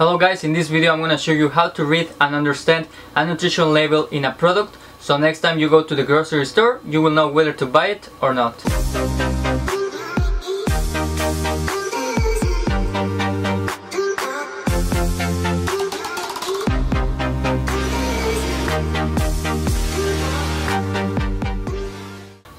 Hello guys, in this video I'm going to show you how to read and understand a nutrition label in a product, so next time you go to the grocery store you will know whether to buy it or not.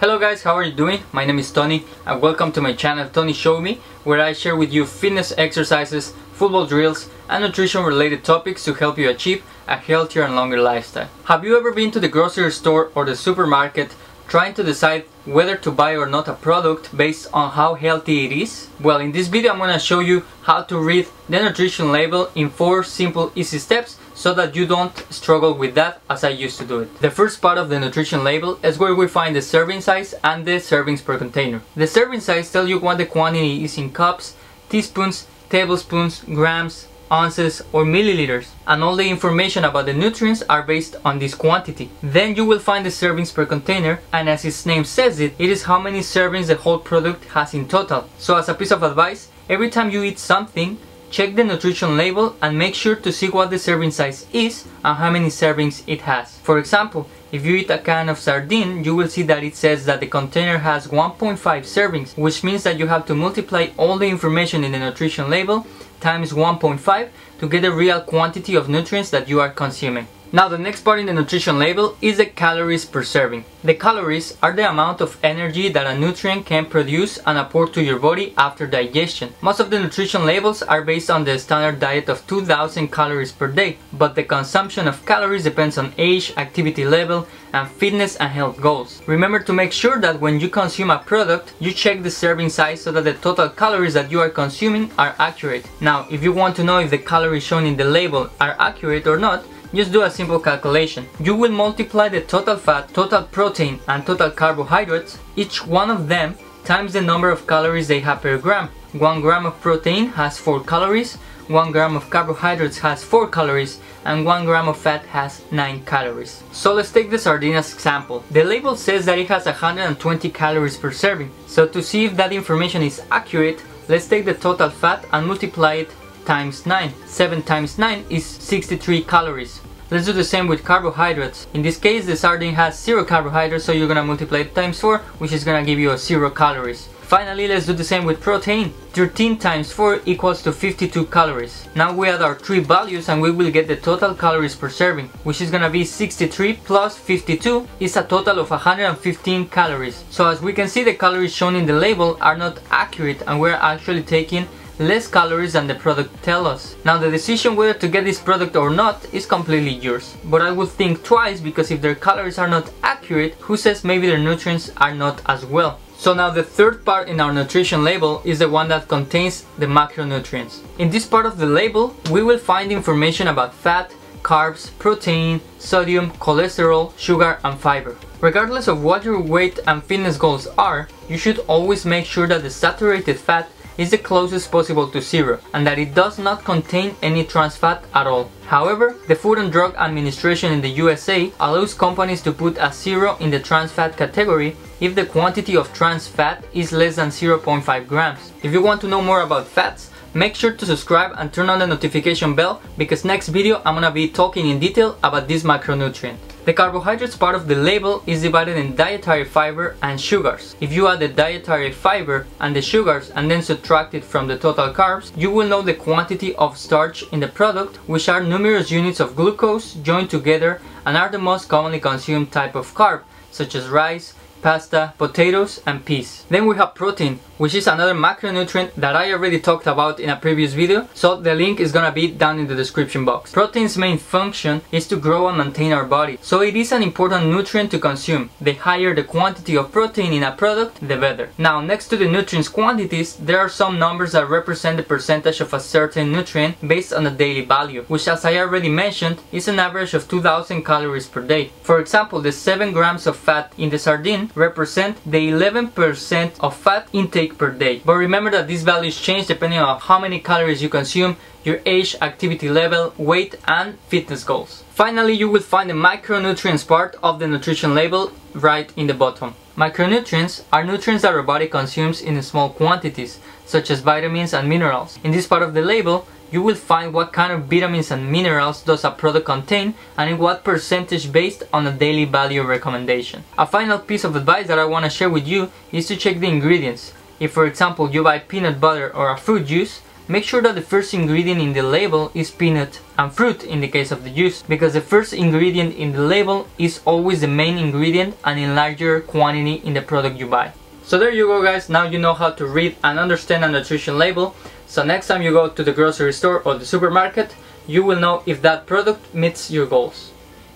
Hello guys, how are you doing? My name is Tony and welcome to my channel Tony Show Me, where I share with you fitness exercises, football drills and nutrition related topics to help you achieve a healthier and longer lifestyle. Have you ever been to the grocery store or the supermarket trying to decide whether to buy or not a product based on how healthy it is? Well, in this video I'm going to show you how to read the nutrition label in 4 simple easy steps so that you don't struggle with that as I used to do it. The first part of the nutrition label is where we find the serving size and the servings per container. The serving size tells you what the quantity is in cups, teaspoons, tablespoons, grams, ounces or milliliters, and all the information about the nutrients are based on this quantity. Then you will find the servings per container, and as its name says it is how many servings the whole product has in total. So as a piece of advice, every time you eat something, check the nutrition label and make sure to see what the serving size is and how many servings it has. For example, if you eat a can of sardine, you will see that it says that the container has 1.5 servings, which means that you have to multiply all the information in the nutrition label times 1.5 to get the real quantity of nutrients that you are consuming. Now the next part in the nutrition label is the calories per serving. The calories are the amount of energy that a nutrient can produce and apport to your body after digestion. Most of the nutrition labels are based on the standard diet of 2000 calories per day, but the consumption of calories depends on age, activity level, and fitness and health goals. Remember to make sure that when you consume a product, you check the serving size so that the total calories that you are consuming are accurate. Now, if you want to know if the calories shown in the label are accurate or not, just do a simple calculation. You will multiply the total fat, total protein and total carbohydrates, each one of them, times the number of calories they have per gram. 1 gram of protein has 4 calories, 1 gram of carbohydrates has 4 calories, and 1 gram of fat has 9 calories. So let's take the sardine as example. The label says that it has 120 calories per serving. So to see if that information is accurate, let's take the total fat and multiply it times 9. 7 times 9 is 63 calories. Let's do the same with carbohydrates. In this case the sardine has 0 carbohydrates, so you're gonna multiply it times 4, which is gonna give you 0 calories. Finally, let's do the same with protein. 13 times 4 equals to 52 calories. Now we add our 3 values and we will get the total calories per serving, which is gonna be 63 plus 52 is a total of 115 calories. So as we can see, the calories shown in the label are not accurate and we're actually taking less calories than the product tells us. Now the decision whether to get this product or not is completely yours, but I would think twice, because if their calories are not accurate, who says maybe their nutrients are not as well? So now the third part in our nutrition label is the one that contains the macronutrients. In this part of the label we will find information about fat, carbs, protein, sodium, cholesterol, sugar and fiber. Regardless of what your weight and fitness goals are, you should always make sure that the saturated fat is the closest possible to 0 and that it does not contain any trans fat at all. However, the Food and Drug Administration in the USA allows companies to put a 0 in the trans fat category if the quantity of trans fat is less than 0.5 grams. If you want to know more about fats, make sure to subscribe and turn on the notification bell, because next video I'm gonna be talking in detail about this macronutrient. The carbohydrates part of the label is divided in dietary fiber and sugars. If you add the dietary fiber and the sugars and then subtract it from the total carbs, you will know the quantity of starch in the product, which are numerous units of glucose joined together and are the most commonly consumed type of carb, such as rice, pasta, potatoes and peas. Then we have protein, which is another macronutrient that I already talked about in a previous video, so the link is gonna be down in the description box. Protein's main function is to grow and maintain our body, so it is an important nutrient to consume. The higher the quantity of protein in a product, the better. Now, next to the nutrients quantities, there are some numbers that represent the percentage of a certain nutrient based on the daily value, which, as I already mentioned, is an average of 2000 calories per day. For example, the 7 grams of fat in the sardine represent the 11% of fat intake per day. But remember that these values change depending on how many calories you consume, your age, activity level, weight and fitness goals. Finally, you will find the micronutrients part of the nutrition label right in the bottom. Micronutrients are nutrients that our body consumes in small quantities, such as vitamins and minerals. In this part of the label, you will find what kind of vitamins and minerals does a product contain and in what percentage based on a daily value recommendation. A final piece of advice that I want to share with you is to check the ingredients. If for example you buy peanut butter or a fruit juice, make sure that the first ingredient in the label is peanut and fruit in the case of the juice, because the first ingredient in the label is always the main ingredient and in larger quantity in the product you buy. So there you go guys, now you know how to read and understand a nutrition label, so next time you go to the grocery store or the supermarket, you will know if that product meets your goals.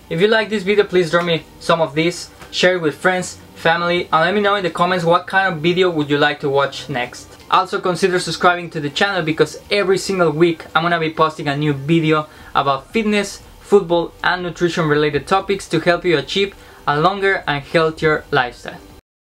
If you like this video, please draw me some of these, share it with friends, family, and let me know in the comments what kind of video would you like to watch next. Also consider subscribing to the channel because every single week I'm gonna be posting a new video about fitness, football and nutrition related topics to help you achieve a longer and healthier lifestyle.